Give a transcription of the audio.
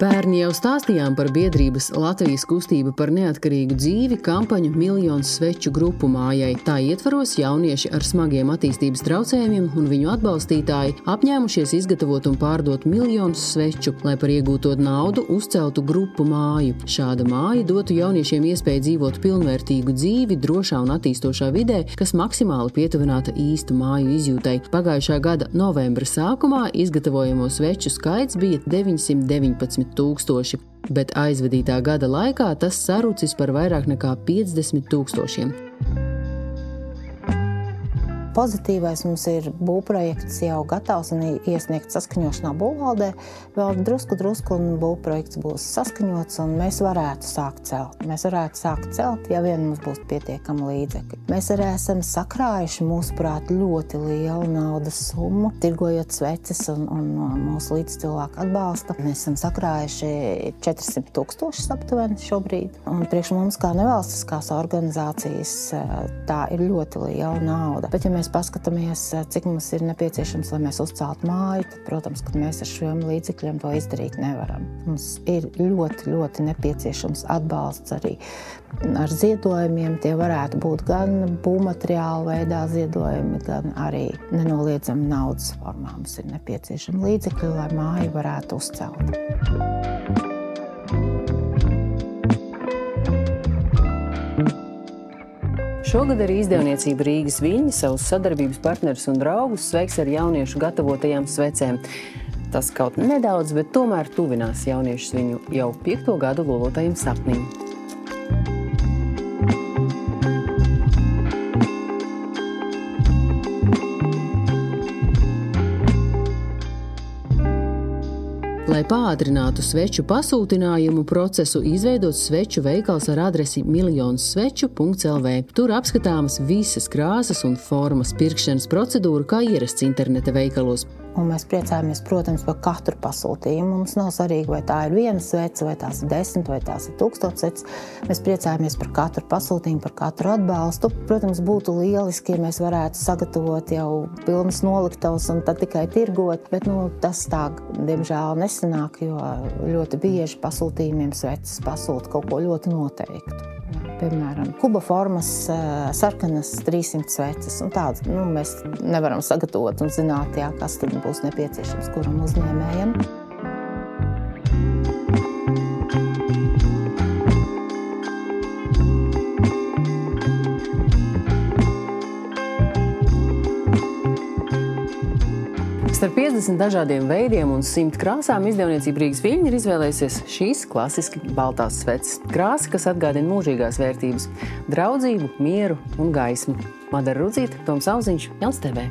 Pērn jau stāstījām par biedrības Latvijas kustība par neatkarīgu dzīvi kampaņu Miljons sveču grupu mājai. Tā ietvaros jaunieši ar smagiem attīstības traucējumiem un viņu atbalstītāji apņēmušies izgatavot un pārdot miljonus sveču, lai par iegūto naudu uzceltu grupu māju. Šāda māja dotu jauniešiem iespēju dzīvot pilnvērtīgu dzīvi drošā un attīstošā vidē, kas maksimāli pietuvināta īstu māju izjūtai. Pagājušā gada novembra sākumā izgatavojamo sveču skaits bija 919 000, bet aizvadītā gada laikā tas sarucis par vairāk nekā 50 000. Pozitīvais mums ir būvprojekts jau gatavs un iesniegts saskaņošanā būvvaldē. Vēl drusku un būvprojekts būs saskaņots un mēs varētu sākt celt. Mēs varētu sākt celt, ja vien mums būs pietiekami līdzekļi. Mēs arī esam sakrājuši, mūsuprāt, ļoti lielu naudas summu, tirgojot sveces un mūsu līdzcilvēku atbalsta. Mēs esam sakrājuši 400 000 aptuveni šobrīd. Un priekš mums kā nevalstiskās organizācijas tā ir ļoti liela nauda. Bet, ja mēs paskatāmies, cik mums ir nepieciešams, lai mēs uzceltu māju, tad, protams, ka mēs ar šiem līdzekļiem to izdarīt nevaram. Mums ir ļoti nepieciešams atbalsts arī ar ziedojumiem. Tie varētu būt gan būvmateriālu veidā ziedojumi, gan arī nenoliedzami naudas formā. Mums ir nepieciešami līdzekļi, lai māju varētu uzcelt. Šogad arī izdevniecība Rīgas Viļņi savus sadarbības partnerus un draugus sveiks ar jauniešu gatavotajām svecēm. Tas kaut nedaudz, bet tomēr tuvinās jauniešus viņu jau 5. gadu lolotajiem sapnim. Lai pātrinātu sveču pasūtinājumu procesu, izveidots sveču veikals ar adresi miljonsveču.lv. Tur apskatāmas visas krāsas un formas, pirkšanas procedūra kā ierasts interneta veikalos. Un mēs priecājamies, protams, par katru pasūtījumu. Mums nav svarīgi, vai tā ir viena svece, vai tās ir 10, vai tās ir 1000 sveces. Mēs priecājamies par katru pasūtījumu, par katru atbalstu. Protams, būtu lieliski, ja mēs varētu sagatavot jau pilnas noliktavas un tad tikai tirgot, bet tas tā, diemžēl, nesanāk, jo ļoti bieži pasūtījumiem sveces pasūta kaut ko ļoti noteiktu. Piemēram, kuba formas sarkanas 300 sveces, un tādas mēs nevaram sagatavot un zināt, kas tad būs nepieciešams kuram uzņēmējam. Starp 50 dažādiem veidiem un 100 krāsām izdevniecība Rīgas Viļņi ir izvēlējusies šīs klasiski baltās sveces. Krāsa, kas atgādina mūžīgās vērtības – draudzību, mieru un gaismu. Madara Rudzīte, Toms Auziņš, Jans TV.